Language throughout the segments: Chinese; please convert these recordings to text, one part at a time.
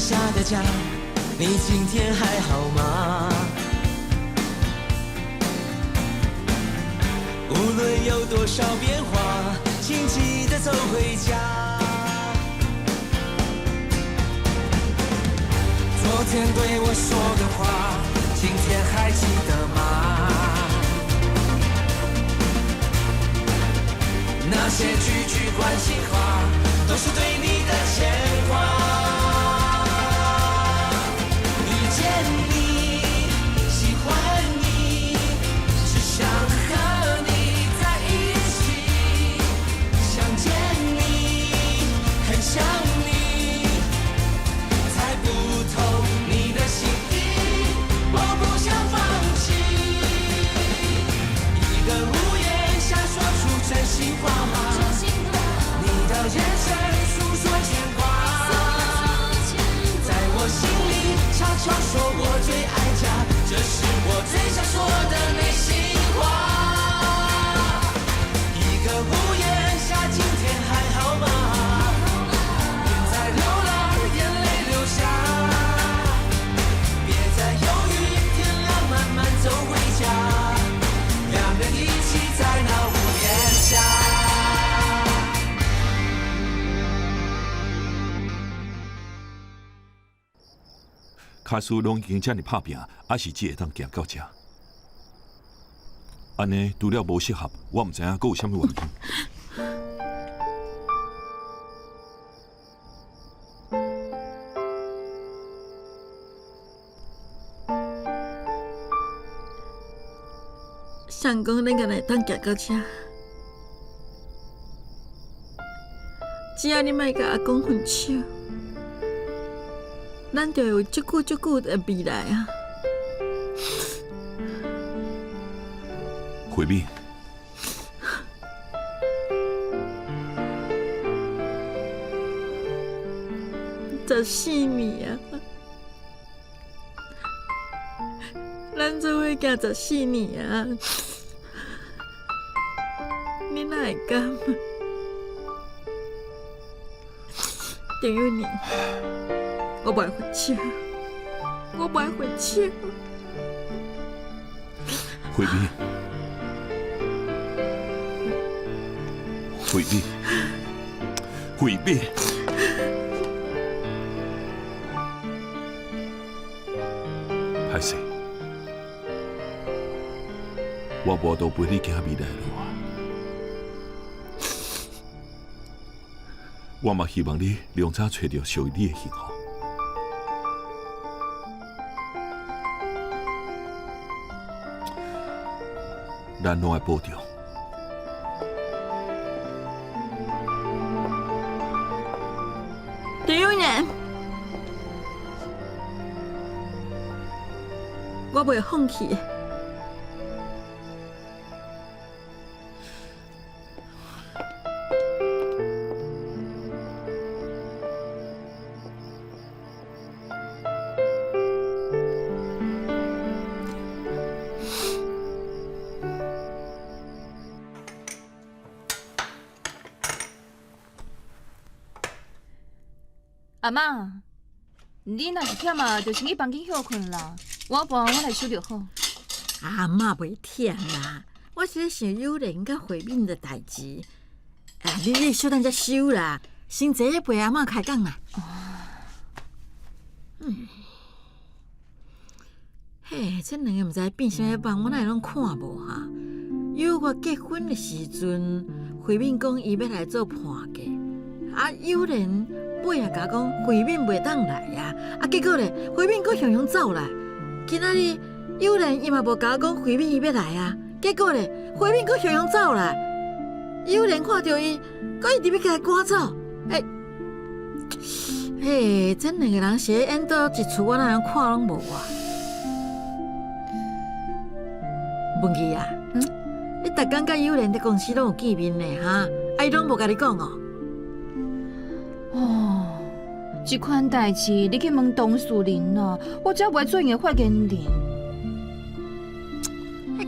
下的家，你今天还好吗？无论有多少变化，请记得走回家。昨天对我说的话，今天还记得吗？那些句句关心话，都是对你的牵挂。遇见你，喜欢你，只想和你在一起。想见你，很想你，猜不透你的心意，我不想放弃。一个屋檐下说出真心话，你的眼神诉说牵挂，在我心里悄悄说我最爱家，这是我最想说的内心话。一个屋檐下，今天还好吗？别再流浪，眼泪流下，别再犹豫，天亮慢慢走回家，两人一起在那屋檐下。卡斯拢已经遮尔拍拼，还是只会当行到遮。安尼除了无适合，我唔知影佫有啥物原因。想讲恁个来当行到遮，只要你莫甲阿公分手。咱就会有足久足久的未来啊！慧敏，14年啊，咱做伙行14年啊，你哪会甘啊？陈幼年。我不爱回去，我不爱回去。慧敏，慧敏，慧敏，歹势，我无都陪你行未来的路啊！我嘛希望你两早找到属于你的幸福。咱拢爱保重。陈幼年，我袂放弃。阿妈，你若是忝啊，就先去房间休困啦。我搬我来收就好。阿嬷袂忝啦，我是咧想幼莲甲慧敏的代志。你小等才收啦，先坐咧陪阿嬷开讲啦。嘿，这两个毋知变啥帮，我哪会拢看无哈？有我结婚的时阵，慧敏讲伊要来做伴嫁，幼莲。尾也甲讲慧敏袂当来呀，结果咧慧敏佫雄雄走来。今仔日幼莲伊嘛无甲讲慧敏伊要来啊，结果咧慧敏佫雄雄走来。幼莲看到伊，佫一直要甲伊赶走。嘿，这两个人是咧演倒一出，我哪样看拢无啊？文琪啊，你逐工甲幼莲伫公司拢有见面呢哈？伊拢无甲你讲哦。哦，这款代志你去问董事长啦，我才袂做伊的发言人。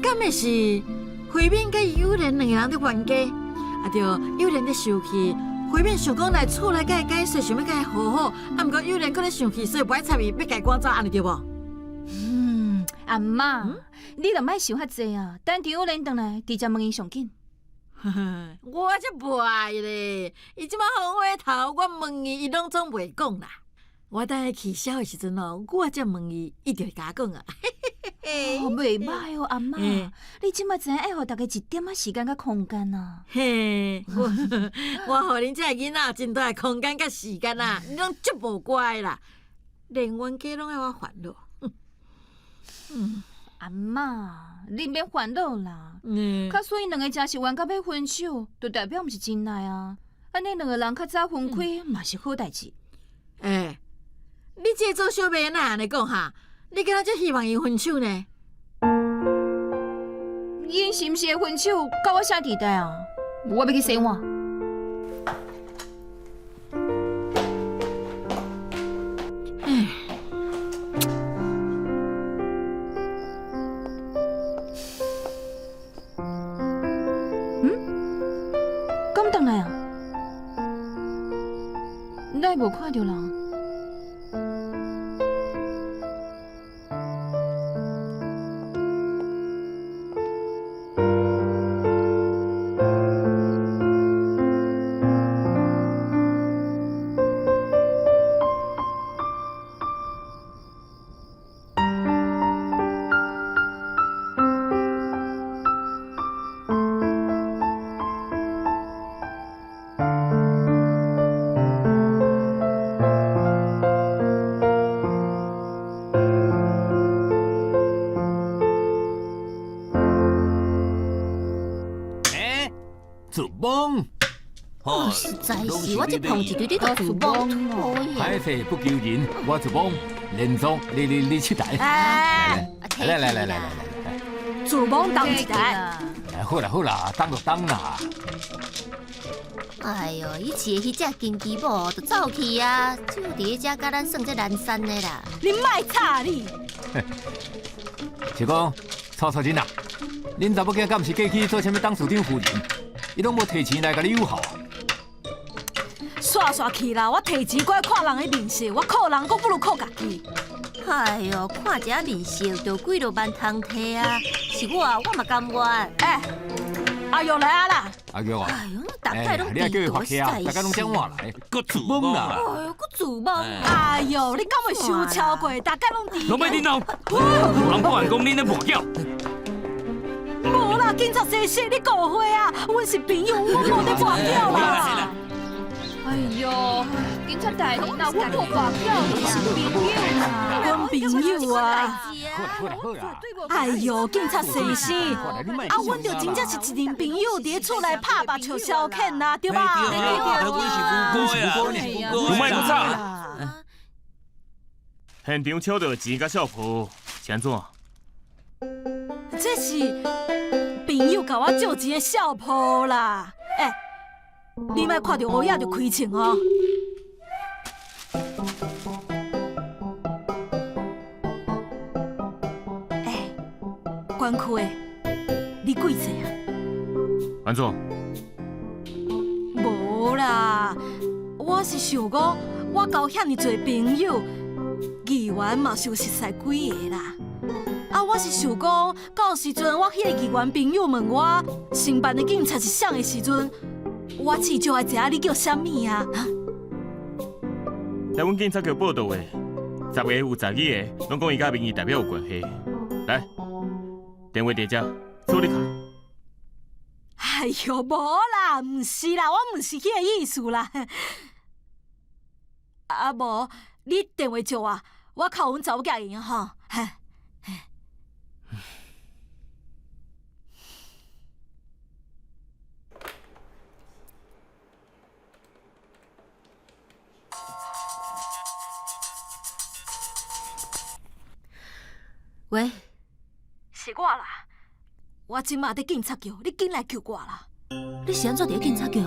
敢会是慧敏甲幼莲两个人伫冤家，着幼莲伫受气，回面想讲来厝内甲伊解释，想要甲伊和好，啊，毋过有人搁咧生气，所以不爱插伊，要甲伊赶走，安尼对无？阿妈，你著莫想遐济啊！等张友莲回来，直接问伊上紧。我才不爱咧！伊即摆风话头，我问伊，伊拢总袂讲啦。我等伊起痟的时阵哦，我才问伊，伊就会甲我讲啊。袂歹哦，阿妈，你即摆真爱互大家一点仔时间甲空间啊！嘿，我互恁这囡仔真大的空间甲时间啊，你拢足无乖啦，连阮家拢爱我烦恼。阿妈，你免烦恼啦。嗯，较所以两个真是冤到要分手，就代表毋是真爱啊。安尼两个人较早分开嘛是好代志。你这做小妹哪安尼讲哈？你敢若只希望伊分手呢？因是毋是会分手，甲我啥地带啊？我要去洗碗。敢回来啊？咱无看到人。自崩！哦，实在是，我这碰一堆你都自崩讨厌。歹势不求人，我自崩。连总，你出台。来，自崩当一台。好啦，当就当啦。哎呦，以前迄只金鸡母就走去啊，就伫遮甲咱算这南山的啦。你卖吵你！是讲，曹人啊，恁查某囝敢毋是过去做啥物董事长夫人？伊拢无摕钱来甲你友好啊？煞去啦！我摕钱过来看人的面色，我靠人阁不如靠家己。哎呦，看一下面色就几落万通摕啊！是我嘛甘愿。阿玉来啊啦！阿玉啊！哎呦，大概拢你叫伊地发起啊！大家拢讲话来，搁自崩啦！哎呦，搁自崩！哎呦，你敢会想超过？大家拢知。拢要恁闹，有人报案讲恁咧破缴。无啦，警察先生，你误会啊！阮是朋友，我无咧跋筊啦。哎呦，警察大人啊，我无跋筊，我是朋友啦。阮朋友啊！好啦！哎呦，警察先生，阮就真正是一群朋友，伫咧厝内拍肉笑消遣啦，对吧？对，阮是夫哥呀，有卖不差。现场抢到钱甲小铺，是安怎？这是朋友甲我借钱的小铺啦。你莫看到乌鸦就开枪哦。关区的，你几岁啊？安怎？无啦，我是想讲，我交遐尼侪朋友，议员嘛是有熟识几个啦。我是想讲，到时阵我迄个议员朋友问我承办的警察是啥的时阵，我至少爱知影你叫啥物啊？来，阮警察局报道的，10个有12个，拢讲伊甲民意代表有关系。来，电话伫遮，助你卡。哎呦，无啦，毋是啦，我毋是迄个意思啦。无，你电话借我靠阮查某囝用吼。喂，是我啦，我即马伫警察局，你紧来救我啦！你是安怎伫警察局？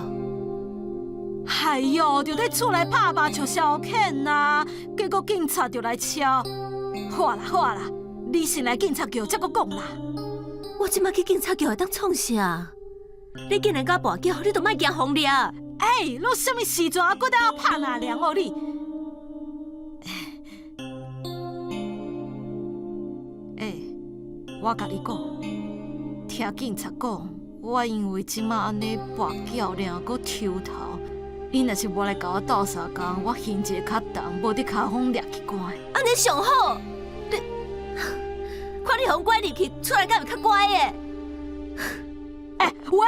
哎呦，就伫厝内拍肉笑消遣呐，结果警察就来敲。好啦，你先来警察局才阁讲啦。我即马去警察局会当创啥？你竟然甲跋筊，你都莫惊疯了。你什么时阵搁当拍哪凉哦你？我甲你讲，听警察讲，我因为即马安尼跋筊，然后搁抽头，你若是无来甲我斗相共，我刑一个较重，无伫骹缝掠去关。安尼上好，你看你互关入去，出来敢会较乖的？喂！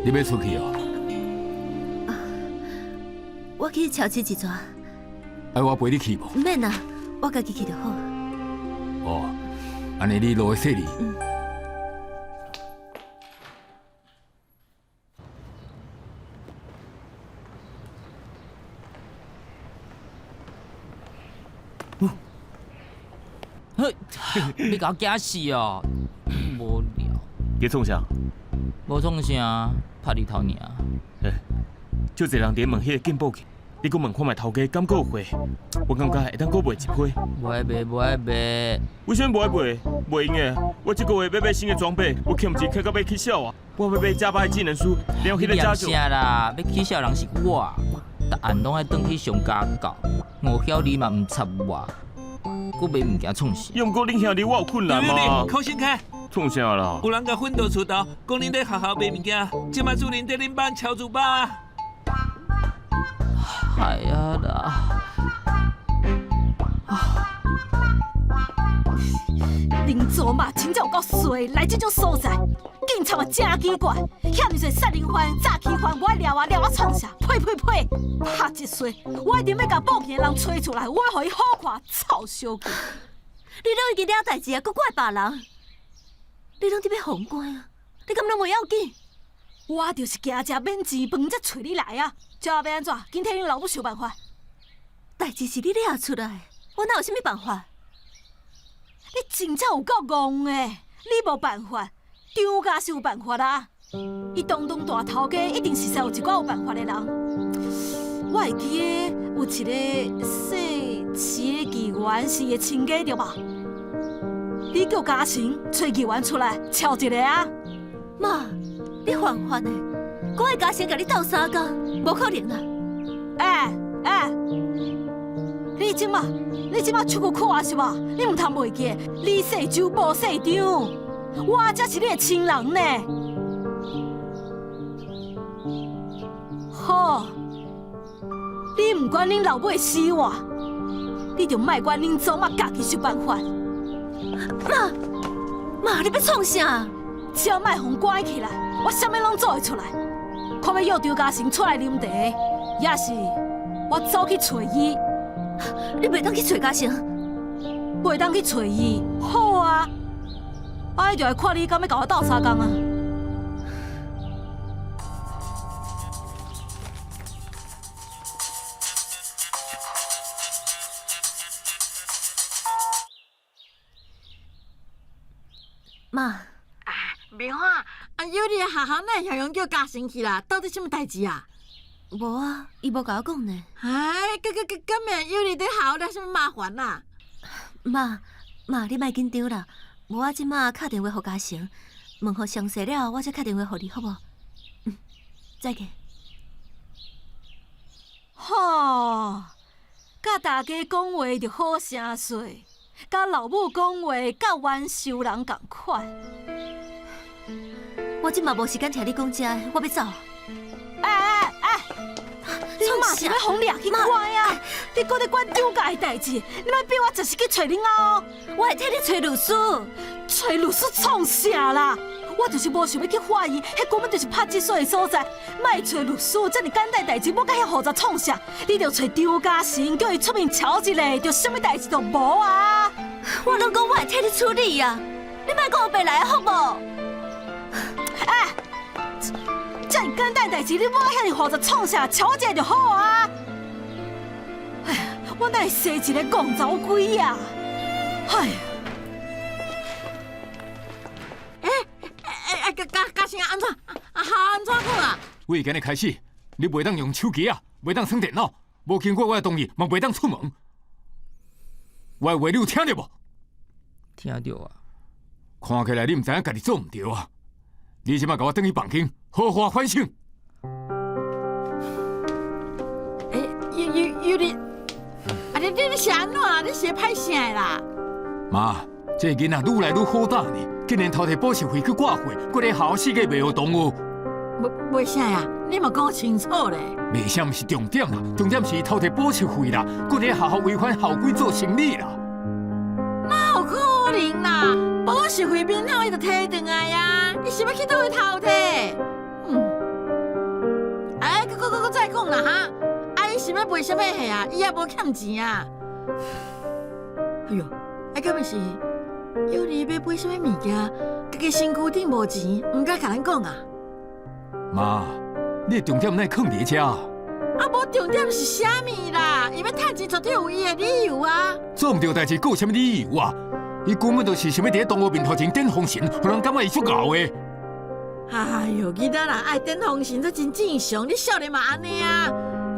你要出去哦？我去超市一撮。爱我陪你去无？唔免啦，我家己去就好。哦，安尼你路会细哩。你甲我惊死哦！无聊，你创啥？无创啥，拍日头尔。就一人伫问迄个进步去，你搁问看卖头家敢搁有货？我感觉会当搁卖一批。无爱卖，无爱卖。为什么无爱卖？袂用的，我这个月要买新的装备，我欠钱欠到要起笑啊！我要买假巴的技能书，然后迄个家就。啥啦？要起笑人是我，逐暗拢爱转去上家教，五晓你嘛唔插我，搁买物件创啥？又毋过恁兄弟我有困难嘛？考先开。创啥啦？有人甲训导出道，讲恁在学校卖物件，即摆主任在恁班敲竹吧。哎呀啦！林祖嘛，真正有够衰，来这种所在，警察嘛真奇怪，遐尼侪杀人犯、诈欺犯，无爱撩啊创啥？呸呸呸！拍一衰，我一定要甲报警的人找出来，我要互伊好看，臭小鬼！你拢已经了代志啊，搁怪别人？你拢伫要封关啊？你敢拢袂要紧？我就是惊食免钱饭才找你来啊！这要安怎？今天你老母想办法。代志是你掠出来，我哪有啥物办法？你真正有够戆的！你无办法，张家是有办法啦。伊当大头家，一定是有一寡有办法的人。我会记得有一个姓市的议员是伊的亲家对吧？你叫嘉诚找议员出来敲一个啊！妈，你犯法呢？我爱嘉诚甲你斗相共，无可能啦！你即马出去看是吧？你唔通袂记，你姓周无姓张，我才是你的亲人呢。好，你唔管恁老母的死活，你就莫管恁祖妈家己想办法。妈，你要创啥？只要莫互关起来，我啥物拢做会出来。看要约张嘉诚出来啉茶，也是我走去找伊。你袂当去找嘉诚，袂当去找伊，好啊！我就来看你敢要甲我斗相共啊！妈，明花，啊，有你的学校哪会用叫嘉诚去啦？到底什么代志啊？无啊，伊无甲我讲呢。哎，敢命有你在学校了什么麻烦啦？妈，你莫紧张啦，无我即马打电话互嘉诚，问候详细了，我再打电话互你，好无？再见。吼，甲大家讲话就好声细，甲老母讲话甲冤仇人共款。我即马无时间听你讲这个，我要走。你嘛是要互掠去关啊！你搁咧管张家的代志，你莫逼我就是去找恁哦。我会替你找律师。找律师创啥啦？我就是无想要去法院，迄根本就是拍击水的所在。莫找律师，这么简单代志，要甲遐复杂创啥？你着找张嘉诚，叫伊出面瞧一下，就什么代志都无啊！我拢讲我会替你处理啊，你莫讲我白来好无？这么简单代志，你莫遐尼复杂创啥？瞧一下就好啊！哎呀，我哪会生一个戆走鬼啊！哎呀！嘉诚安怎？好安怎好啊？为今日开始，你袂当用手机啊，袂当耍电脑，无经过我的同意，嘛袂当出门。我的话你有听到无？听到啊。看起来你唔知影家己做唔对啊！你即马甲我转去房间，好好反省。有你，你是安怎？你是歹啥的啦？妈，这个囡仔愈来愈好打呢，竟然偷摕补习费去挂费，搁咧校四界卖学动物。为啥呀？你嘛讲清楚咧。卖啥毋是重点啦，重点是偷摕补习费啦，搁咧学校违反校规做生意啦。哪有可能啦？补习费免后伊就摕转来呀，伊是要去倒去偷摕？搁再讲啦哈！伊是要赔啥物货啊？伊也无欠钱啊！哎哟，到尾是有你要买啥物物件，家己身躯顶无钱，唔敢甲咱讲啊！妈，你的重点哪放伫遮？无重点是啥物啦？伊要趁钱绝对有伊的理由啊！做唔对代志，有啥物理由啊？伊根本就是想要伫咧动物面头前点风神，互人感觉伊足敖的。哎哟，囡仔人爱点风神，这真正常。你少年嘛安尼啊？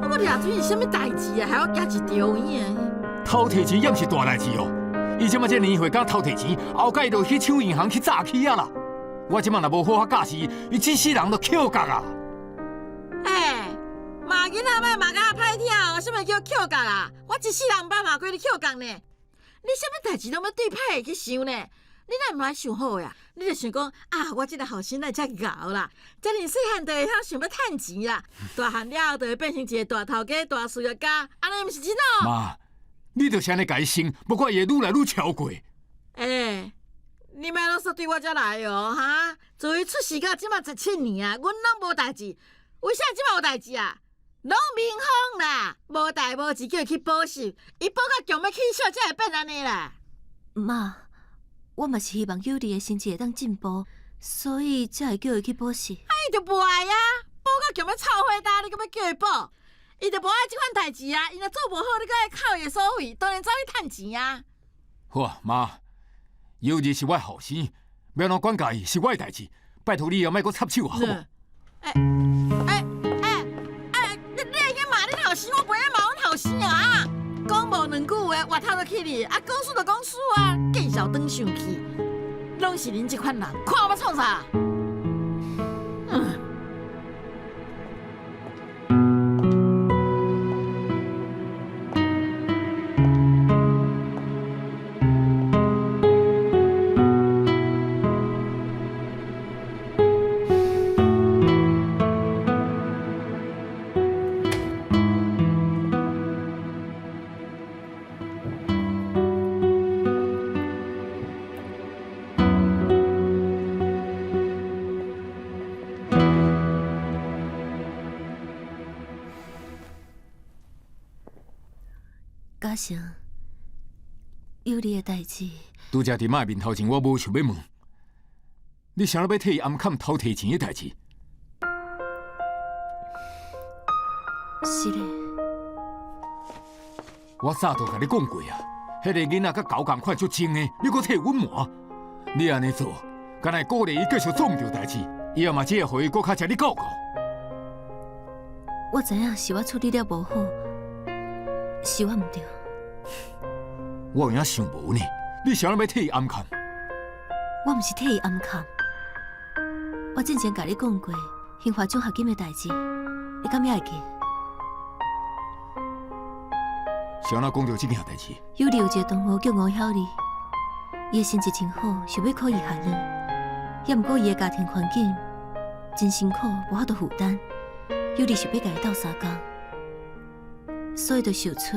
我掠准是啥物代志啊？害我惊一条院啊！偷摕钱也毋是大代志哦。伊即马这年岁敢偷摕钱，后盖就去抢银行去诈欺啊啦！我即马若无好好教示伊这世人就扣角啊！哎，骂囡仔莫骂甲歹听哦，啥物叫扣角啊？我一世人捌骂过你扣角呢。你啥物代志拢要对歹去想呢？你哪毋来想好呀？你就想讲啊，我这个后生仔遮敖啦，遮尔细汉就会晓想要趁钱啦，大汉了后就会变成一个大头家、大事业家，安尼毋是真哦？妈，你就是安尼家生，无怪伊会愈来愈超过。哎，你莫啰嗦对我遮来哦，哈！自伊出世到即马17年啊，阮拢无代志，为啥即马有代志啊？拢明风啦，无代无志叫伊去补习，伊补到强要起笑，才会变安尼啦。妈，我嘛是希望有利的成绩会当进步，所以才会叫伊去补习。伊就无爱啊，补到强要臭火大，你搁要叫伊补？伊就无爱即款代志啊！伊若做无好，你搁爱扣伊的所费，当然走去趁钱啊！好啊，妈，有日是我的后生，要哪管家己是我的代志，拜托你以后莫搁插手好无？你会去骂你后生，我袂晓骂阮后生啊！讲无两句话，话头就起你，啊，讲输就讲输啊，见笑转生气，拢是恁即款人，看我要创啥？嘉诚，有你的代志，拄则伫妈面头前，我无想要问，你想要要替伊暗砍偷摕钱的代志？是嘞。我早都甲你讲过啊，迄个囡仔甲狗共款足精的，你搁替阮瞒？你安尼做，敢若鼓励伊继续做唔对代志，以后嘛只会互伊搁较吃你狗狗。我知影是我处理了无好，是我唔对。我有影想无呢，你想要替伊暗砍？我毋是替伊暗砍，我之前甲你讲过刑法奖学金的代志，你敢还会记？想哪讲到这件代志？有利有一个同学叫吴晓丽，伊的成绩真好，想要考医学院，也毋过伊的家庭环境真辛苦，无法度负担。有利想要甲伊斗相共，所以就想出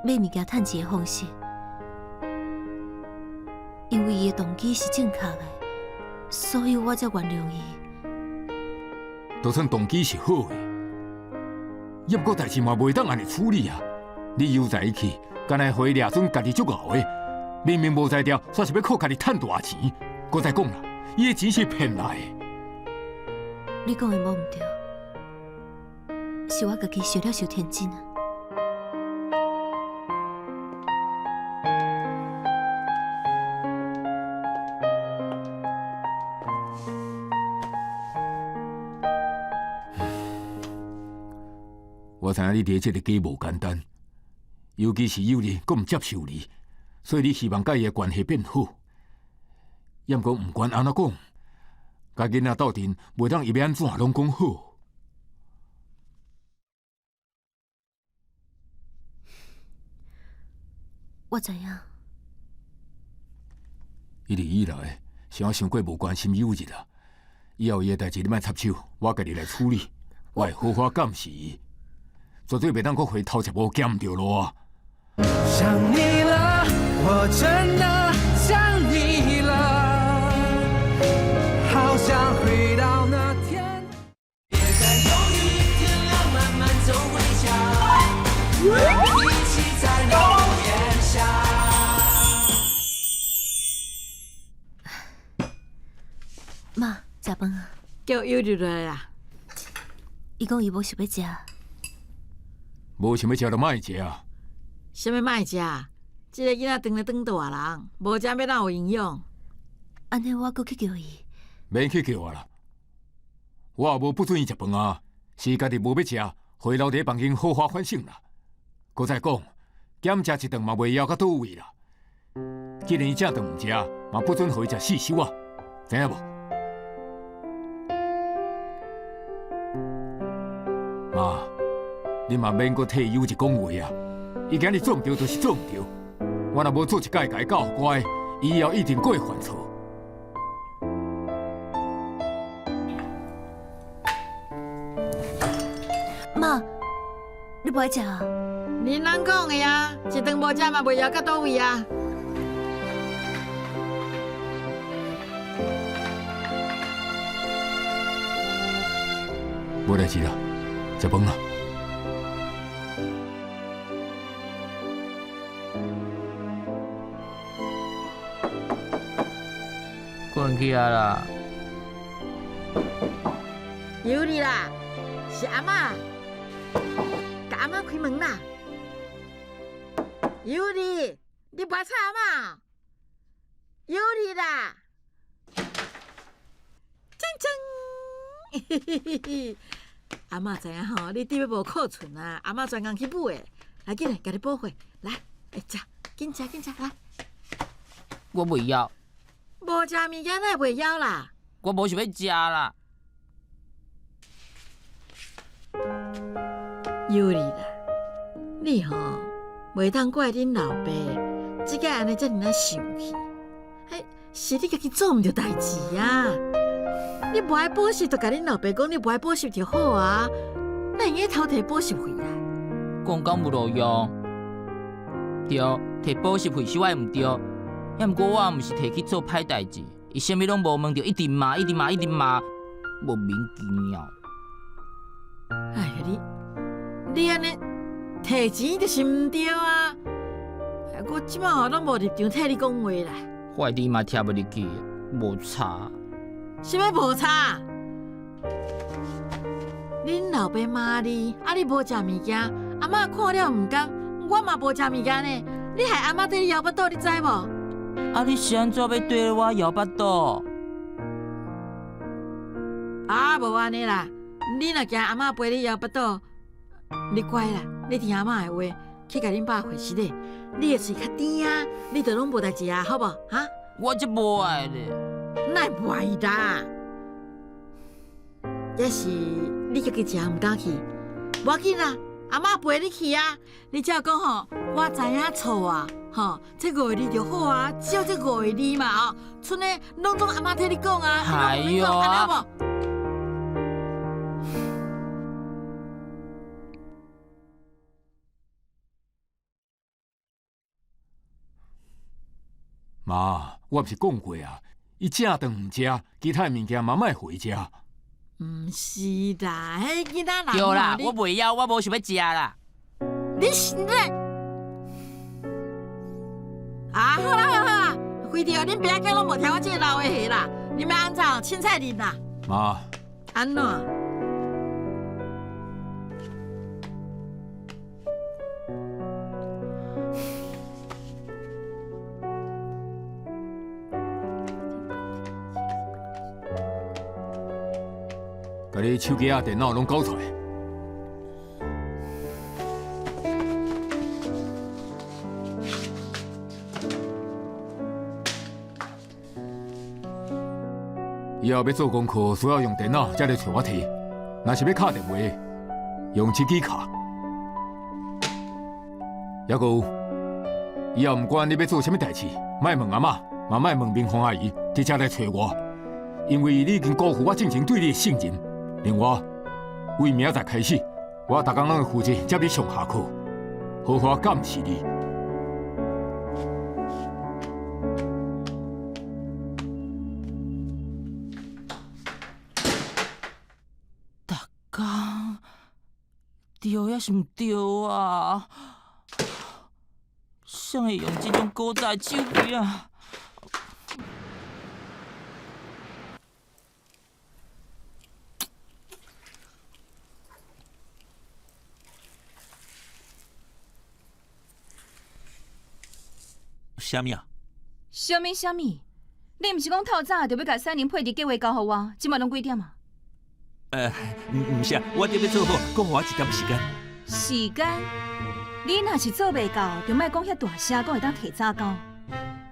买物件趁钱的方式。因为伊的动机是正确的，所以我才原谅伊。就算动机是好的，也毋过代志嘛袂当安尼处理啊！你悠哉去，干来回掠准家己足敖的，明明无才调，煞是要靠家己趁大钱。搁再讲啦，伊的钱是骗来的。你讲的无毋对，是我家己想了伤天真啊！我知影你伫这个家无简单，尤其是友丽，佫唔接受你，所以你希望甲伊的关系变好。要过唔管安怎讲，甲囡仔斗阵，袂当伊要安怎拢讲好。我知影。一直以来，是我想过无关心友日啊。以后伊的代志你莫插手，我家己来处理。我会好好感谢伊，绝对袂当佫回头一步捡唔着路啊！想你了，我真的想你了，好想回到那天。别再犹豫，天亮慢慢走回家，我们一起在楼檐下。妈，食饭啊！叫友丽来啦。伊讲伊无想要食，无想要食就莫食啊！啥物莫食？即个囡仔长咧长大人，无食要哪有营养？安尼我佫去叫伊。免去叫我啦，我也无不准伊食饭啊，是家己无要食，回留伫房间好好反省啦。搁再讲，减食一顿嘛袂枵到倒位啦。既然伊正顿唔食，嘛不准互伊食四手啊，知影无？妈，你嘛免搁替友一讲话啊！伊今日做唔对，就是做唔对。我若无做一届，甲伊教乖，伊以后一定过会犯错。妈，你不爱食啊？恁人讲的啊，一顿无食嘛袂枵到倒位啊。无代志啦，食饭啦。困起来啦。友丽啦，是阿嬷，甲阿嬷开门啦。友丽，你不要吵阿嬷。友丽啦，铮铮。阿嬷知影吼，你底要无库存啊，阿嬷专工去买的。来，紧来，家己补货。来，食，紧食，来。我袂晓，无食物件哪会袂枵啦？我无想要食啦。友丽啦，你吼袂当怪恁老爸，即个安尼遮尔啊生气，是你家己做毋着代志啊！你无爱补习，就甲恁老爸讲你无爱补习就好啊，哪会用偷摕补习费啦？讲讲有路用，对，摕补习费是我毋对，也毋过我毋是摕去做歹代志，伊啥物拢无问，就一直骂，莫名其妙。哎呀，你安尼摕钱就是毋对啊！我即摆吼拢无立场替你讲话啦。我的嘛听不入去，无差。啥物无差？恁老爸骂你，你无食物件，阿嬷看了毋甘，我嘛无食物件呢。你害阿嬷对你摇巴肚，你知无？你是安怎要对我摇巴肚？无安尼啦，你若惊阿嬷陪你摇巴肚，你乖啦，你听阿嬷的话，去甲恁爸回息咧。你的喙较甜啊，你就拢无代志啊，好无？哈？我则无爱咧。哪会不爱啦？也是你家己食毋敢去，无要紧啦，阿嬷陪你去啊。你只要讲吼，我知影错啊，吼，这5月2就好啊，只要这5月2嘛哦，剩的拢总阿嬷替你讲啊，哎呦啊！妈，我毋是讲过啊，伊正顿毋食，其他物件嘛莫回食。毋是啦，迄囡仔人对啦，我袂晓，我无想要食啦。你是咧？好啦，非着恁爸囝拢无听我这个老话话啦，你们安怎凊彩啉啦？妈，安怎？把你手机啊、电脑拢交出来。以后要做功课需要用电脑才来找我题，若是要敲电话，用手机敲。还有，以后不管你要做什么代志，莫问阿嬷，嘛莫问明芳阿姨，直接来找我，因为你已经辜负我之前对你的信任。另外，为明仔载开始，我逐工拢会负责接你上下课，好好感谢你。对还是毋对啊？谁会用这种古早手机啊？啥物啊？啥物？你毋是讲透早就要甲3年配置计划交互我，即摆拢几点啊？毋是啊，我得要做好，讲互我一点时间。时间？你若是做袂到，就莫讲遐大声，讲会当提早到。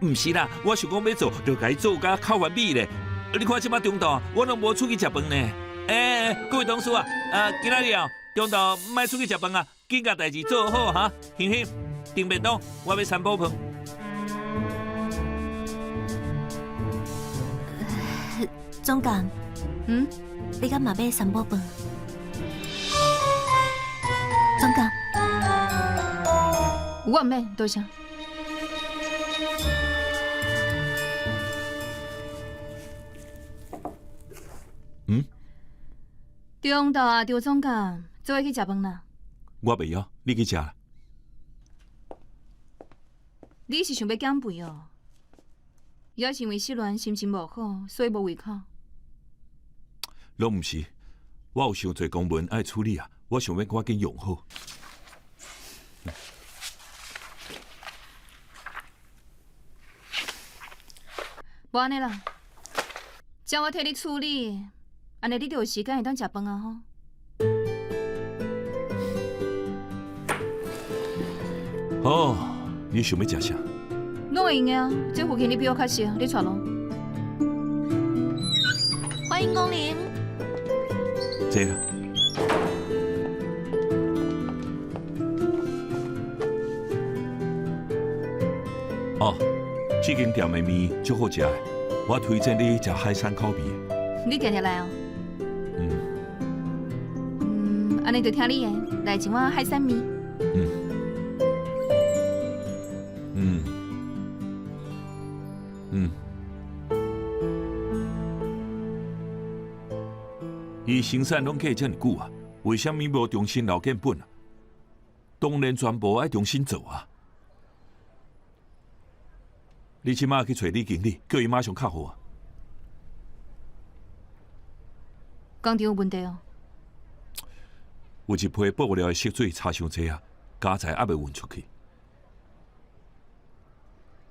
毋是啦，我想讲要做，就甲伊做甲较完美咧。你看即摆中昼，我拢无出去食饭呢。各位同事啊，今仔日哦，中昼莫出去食饭啊，紧甲代志做好哈。欣欣，订便当，我要3宝饭。总监，你敢嘛要3宝饭？总监，我毋免，多谢。中昼啊，赵总监，做伙去食饭啦。我袂晓，你去食啦。你是想要减肥哦？也是因为失恋心情无好，所以无胃口。拢毋是，我有伤侪公文爱处理啊，我想要赶紧用好。无安尼啦，叫我替你处理，安尼你就有时间会当食饭啊吼。哦，你想要食啥？拢会用的啊，这附近你比我较熟，你带咯。欢迎光临。坐啦。哦，这间店的面足好食的，我推荐你食海产烤面。你定定来哦。安尼就听你的，来一碗海产面。伊生产拢过遮尔久啊，为什么无重新留建本啊？当然全部爱重新做啊！你即马去找李经理，叫伊马上卡好啊！工厂有问题哦。有一批爆料的色水差伤济啊，家财还未运出去。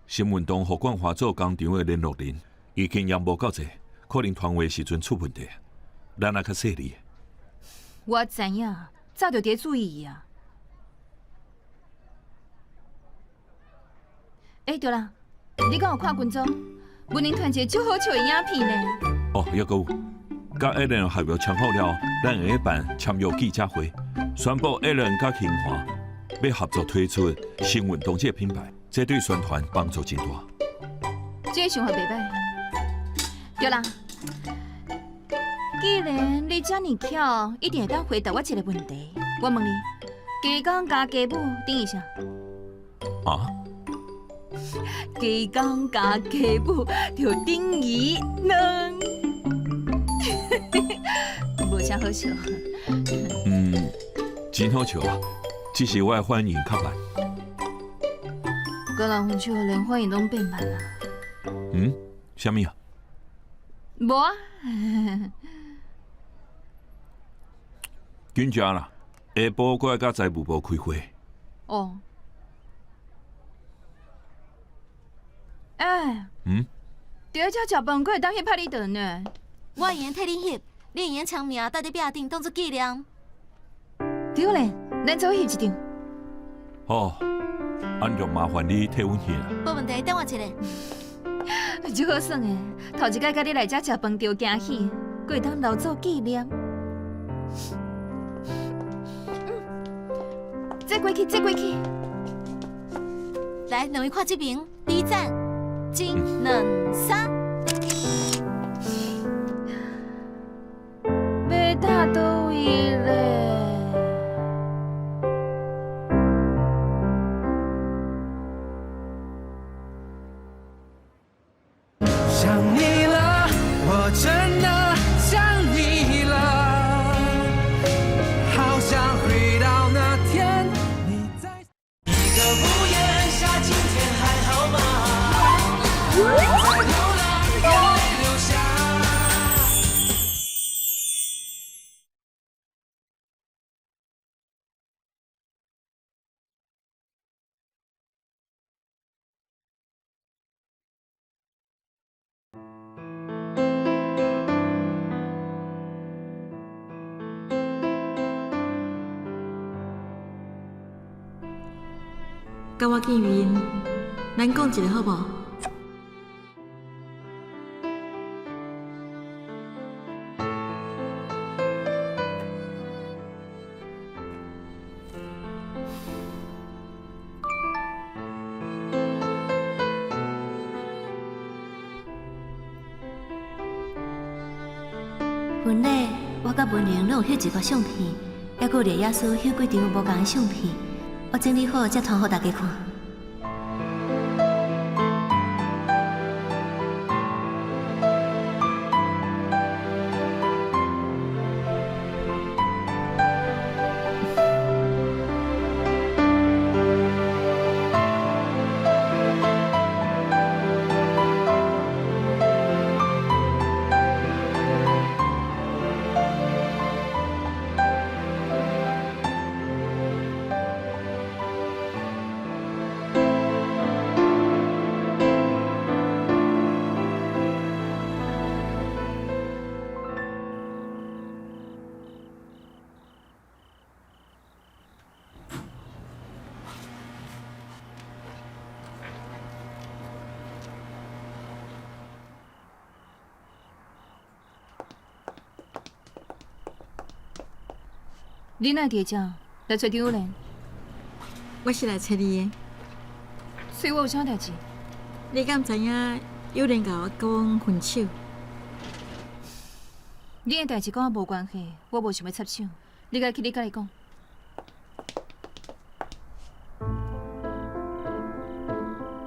新运动互管化做工厂的联络人，伊经验无够济，可能传话时阵出问题。咱也较细腻。我知影，早就伫注意伊啊。对啦，你敢有看群众？文林团一个足好笑的影片呢。哦，还有，甲 Allen 合约签好了，咱下办签约记者会，宣布 Allen 甲清华要合作推出新运动这个品牌，这对宣传帮助真大。这个想法袂歹。对啦。既然你遮尔巧，一定会当回答我一个问题。我问你，鸡公加鸡母等于啥？啊？鸡公加鸡母就等于2。无啥好笑。真好笑啊！只是我的反应较慢。个人分手连反应拢变慢啊。啥物啊？无啊。紧食啦，下晡我要甲财务部开会。哦。对遮食饭，佫会当翕拍你顿呢。我会用替你翕，你会用签名搭伫壁顶当作纪念。对嘞，咱做翕一张。好，安就麻烦你替阮翕啦。无问题，等我一下。就好耍诶，头一摆甲你来遮食饭着惊喜，佫会当留作纪念。坐过去，坐过去。来，两位看这边，第一站，1、2、3。要搭倒位咧？想你了，我真的想你了，好想回到那天你在一个屋檐下，今天还好吗？在流浪，眼泪流下。甲我见面，咱讲一个好无？本来我甲文玲拢有翕一个相片，还佫有列耶稣翕几张无共的相片，我整理好才传互大家看。你哪会伫遮？来找张友莲？我是来找你的。所以我有啥代志？你敢知影有人甲我讲分手？你的代志跟我无关系，我无想要插手。你家去，你家己讲。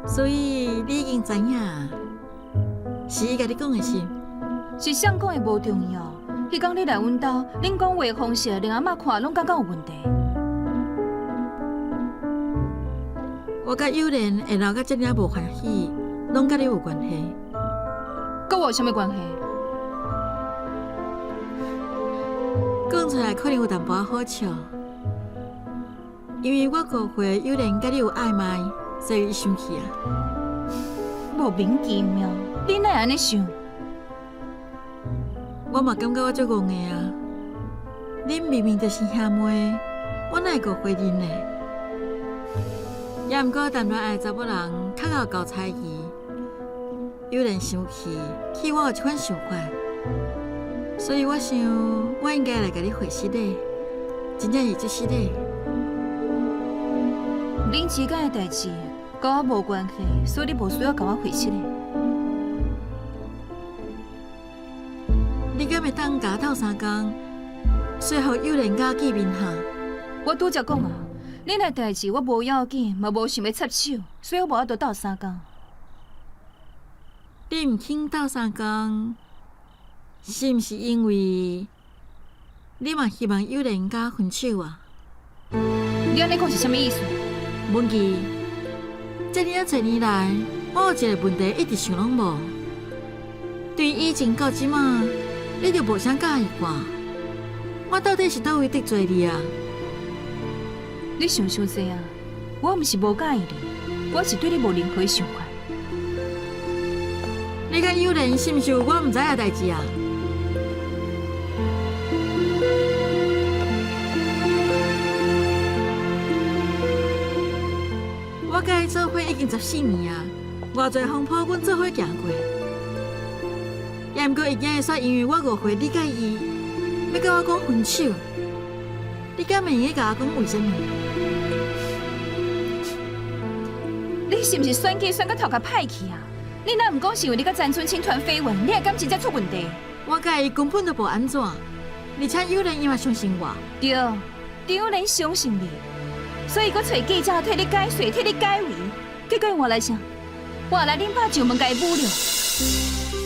所以你已经知影，是伊甲你讲的是？是谁讲的无重要。迄天你来阮兜，恁讲话的方式，令阿嬷看拢感觉有问题。我甲友莲会闹到这尔无欢喜，拢甲你有关系。跟我有啥物关系？讲出来可能有淡薄仔好笑，因为我误会友莲甲你有暧昧，所以伊生气啊。莫名其妙，你哪会安尼想？我嘛感觉我足戆的啊！恁明明就是兄妹，我哪会误会恁呢？也毋过谈恋爱查某人较有够猜疑，有人生气，气我有这款想法，所以我想我应该来甲你回失礼，真正是这失礼。恁之间的代志跟我无关系，所以你无需要甲我回失礼。你敢会当甲斗3工，随后友莲甲见面哈？我拄则讲啊，恁的代志我无要紧，嘛无想要插手，所以我无法度斗3工。你毋肯斗3工，是毋是因为你嘛希望友莲甲分手啊？你安尼讲是啥物意思？文琪，这尔侪年来，我有一个问题一直想拢无，对以前到即马，你就无啥介意我，我到底是倒位得罪你啊？你想伤济啊！我毋是无介意你，我是对你无任何想法。你甲友莲是毋是有我毋知影代志啊？我甲伊做伙已经14年啊，偌侪风波，阮做伙行过，也毋过伊竟会煞因为我误会你甲伊，要甲我讲分手。你敢袂用甲我讲为什么？你是毋是选举选到头壳歹去啊？你若毋讲是因为你甲詹春清传绯闻，你会敢真正出问题？我甲伊根本就无安怎，而且有人伊嘛相信我。对，有人相信你，所以佮找记者替你解说、替你解围，结果换来啥？换来恁爸上门甲伊侮辱。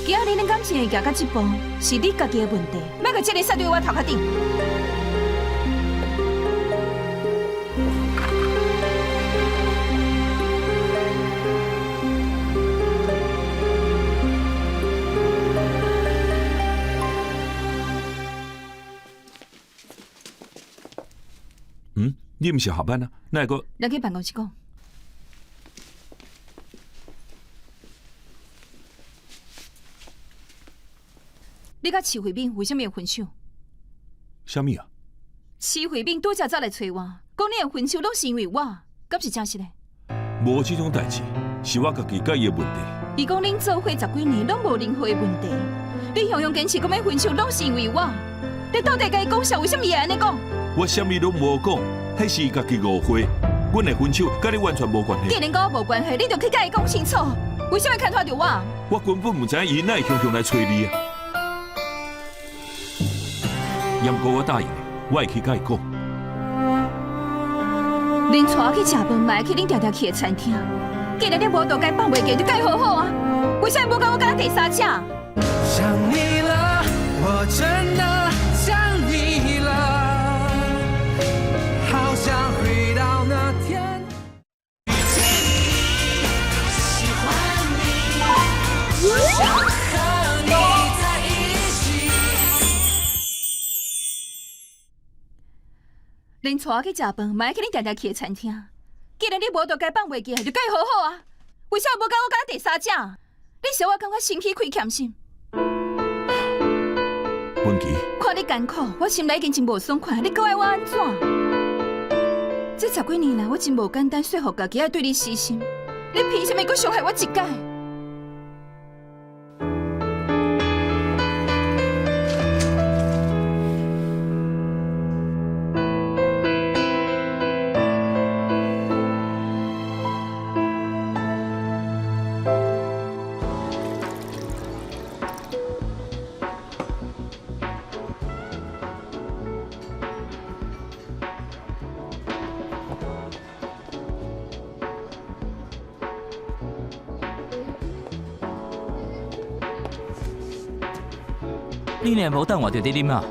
今仔日恁感情会行到这步，是你家己的问题，莫佮这个撒对我头壳顶。你毋是下班啊？哪会个？来去办公室讲。你甲齐慧敏为什么会分手？啥物啊？齐慧敏拄则走来找我，讲你的分手拢是因为我，敢是真实的？无这种代志，是我家己甲伊的问题。伊讲恁做伙10几年拢无任何的问题，你样样坚持讲要分手，拢是因为我。你到底甲伊讲啥？为什么会安尼讲？我啥物拢无讲，迄是伊家己误会。阮的分手甲你完全无关系。既然甲我无关系，你就去甲伊讲清楚，为什么牵拖着我？我根本唔知伊哪会常常来找你啊！也毋过我答应的，我会去甲伊讲。恁带我去食饭，嘛会去恁常常去的餐厅。既然你无道该放袂记，就该好好啊！为什么无甲我讲第三者？想你了，我真的想你了，好想回到那天。遇见你，喜欢你，想和你在一起。恁带我去食饭，嘛会去恁常常去的餐厅。既然你无道该放袂记，就该好好啊！为什么无甲我讲第三者？你想我感觉心虚亏欠心？文琪，看你艰苦，我心内已经真无爽快，你搁爱我安怎？这10几年来，我真无简单说服家己爱对你死心，你凭什么搁伤害我一届？你若无等我，就得啉啊！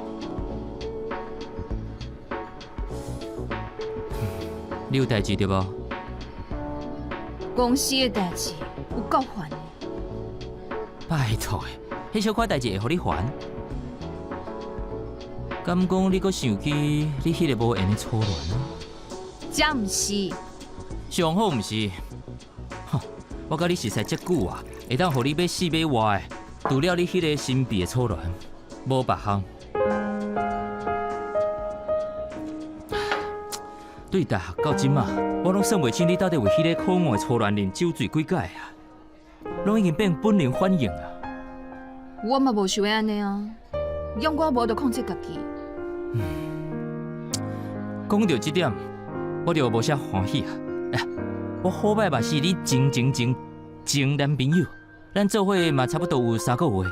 你有代志对无？公司的代志有够烦的。拜托的，迄小块代志会互你烦？敢讲你阁想起你迄个无缘的初恋啊？这毋是。上好毋是？哼，我甲你熟识遮久啊，会当互你要死要活的，除了你迄个神秘的初恋。无别项，对大学到今啊，我拢算袂清你到底为迄个可恶的初恋啉酒醉几届啊，拢已经变本能反应啊。我嘛无想要安尼啊，用我无得控制家己。讲到这点，我就无啥欢喜啊。我好歹嘛是你前男朋友，咱做伙嘛差不多有3个月。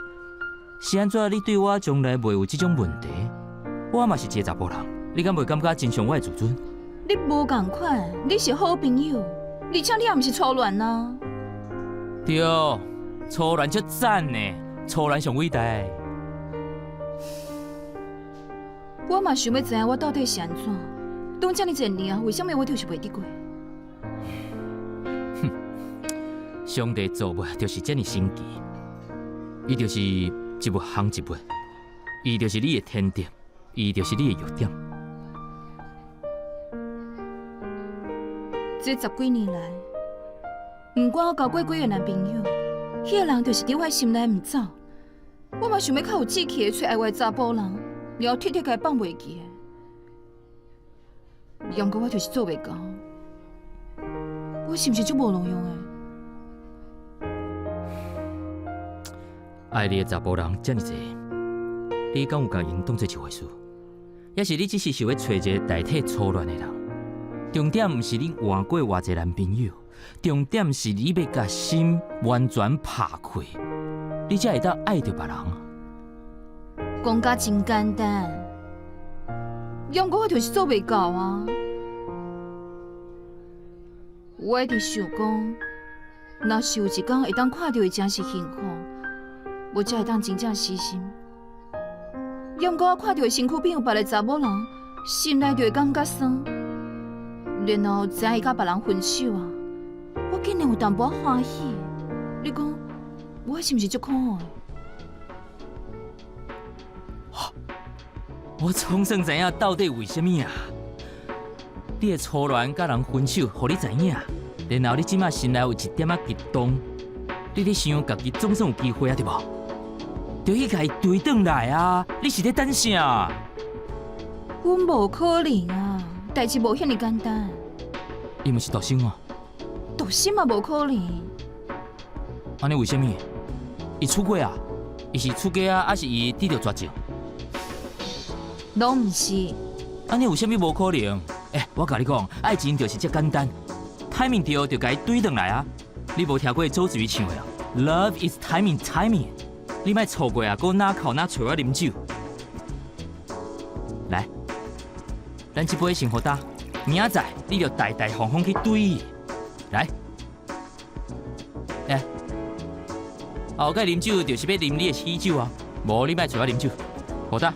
是安怎？你对我从来袂有这种问题？我嘛是一个查甫人，你敢袂感觉真伤我的自尊？你无共款，你是好朋友，而且你也毋是初恋啊。对，初恋足赞呢，初恋上伟大。我嘛想要知影我到底是安怎，当遮尔一年，为什么我就是袂得过？哼，上帝造物就是遮尔神奇，伊就是一物夯一物，伊就是你的天敌，伊就是你的弱点。这10几年来，不管我交过几个男朋友，迄个人就是伫我心内唔走。我嘛想要较有志气的找爱我的查甫人，然后铁铁甲伊放袂记的。不过我就是做袂到，我是毋是足无路用的？爱你的查甫人遮尔济，你敢有甲因当做一回事？也是你只是想要找一个代替初恋的人？重点毋是你换过偌济男朋友，重点是你要甲心完全拍开，你才会当爱着别人。讲甲真简单，用过我就是做袂到啊！我一直想讲，若是有一天会当看到伊真是幸福，我才会当真正死心。要毋过我看到伊身躯边有别个查某人，心内就会感觉酸。然后知影伊甲别人分手啊，我竟然有淡薄欢喜。你讲，我是毋是足可爱？我总算知影到底为什么啊！你的初恋甲人分手，互你知影，然后你即马心内有一点仔激动，你咧想家己总算有机会啊，对无？就去甲伊追转来啊！你是咧等啥？阮无可能啊，代志无遐尼简单。你毋是独生哦？独生嘛无可能。安尼为什么？伊出轨啊？伊是出家啊，还是伊得到绝症？拢毋是。安尼有啥物无可能？我甲你讲，爱情就是这简单，timing 对就甲伊对转来啊！你无听过周子瑜唱的啊 ？Love is timing, timing。你莫错过啊，搁哪哭哪找我啉酒。来，咱这杯先互打，明仔载你就大大方方去对伊。来，后盖啉酒就是要啉你的喜酒啊，无你莫找我啉酒，互打。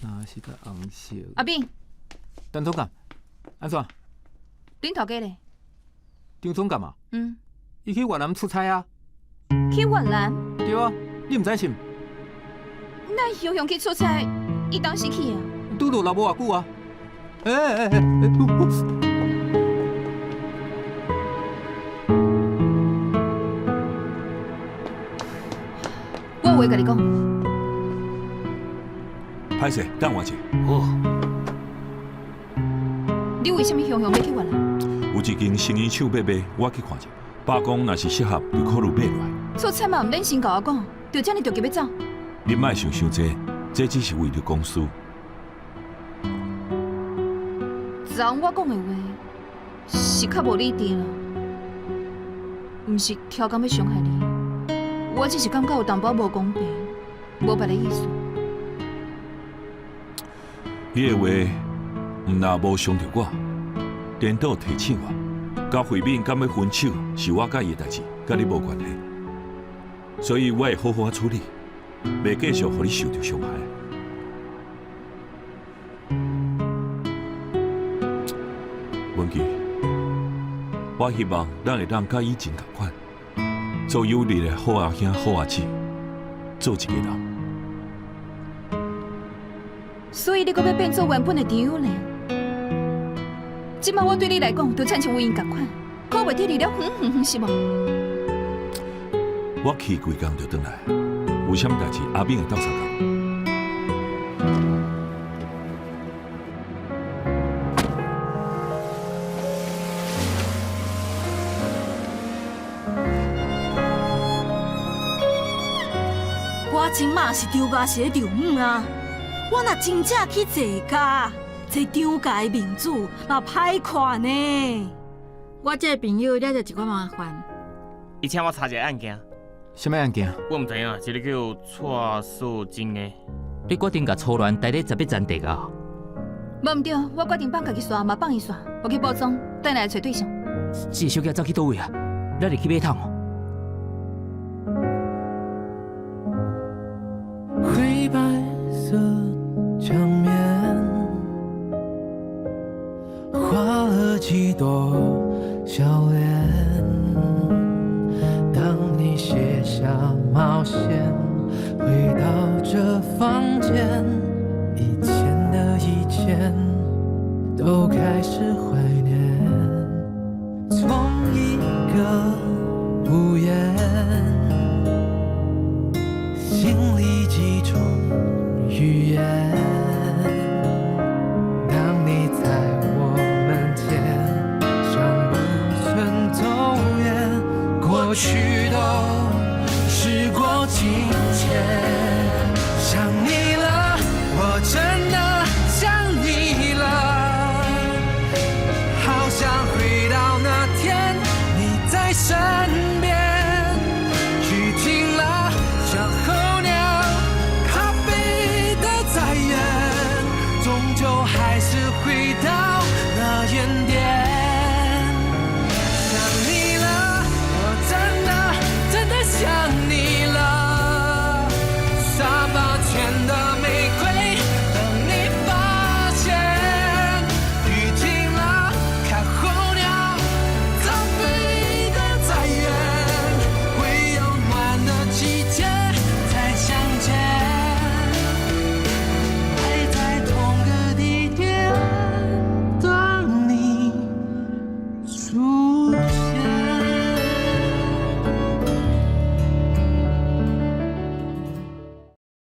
那是个红色。阿炳，张总监，安怎？恁头家咧？张总监啊？伊去越南出差啊。去越南？对啊，你毋知是？那游泳去出差，伊当时去啊？拄到老无偌久啊。我有话甲你讲。歹势，等我一下。好。你为什么雄雄要去越南？有一间生意厂要卖，我去看者。爸讲若是适合，就考虑买落来。出差嘛，毋免先甲我讲，就这么着急要走。你莫想济，这只是为了公司。昨昏我讲的话是较无理智啦，毋是挑工要伤害你，我只是感觉有淡薄无公平，无别的意思。你的话，毋但无伤着我，颠倒提醒我，甲慧敏敢要分手是我甲伊的代志，甲你无关系。所以我会好好处理，袂继续互你受到伤害。文琪，我希望咱会当甲以前同款，做有力的好阿兄、好阿姊，做一个人。所以你阁要变做原本的丈夫呢？即摆我对你来讲，就亲像有因共款，顾袂得你了，是无？我去几工就转来，有啥物代志阿炳会斗相共。我即马是张家是丈母啊！我若真正去坐家，这张家的面子嘛歹看呢。我这个朋友惹着一寡麻烦，伊请我查一个案件。什么案件？我唔知影，一个叫蔡素贞的。你决定甲初恋待咧十一站地啊？无毋对，我决定放家己线，嘛放伊线，我去报总，等来找对象。这个小姐走去倒位啊？咱入去买汤哦。几朵笑脸。当你卸下冒险，回到这房间，以前的以前都开始怀念。从一个屋檐，心里几种语言。当你在我们间像不存走远，过去都时过境迁。想你了，我真的想你了，好想回到那天你在身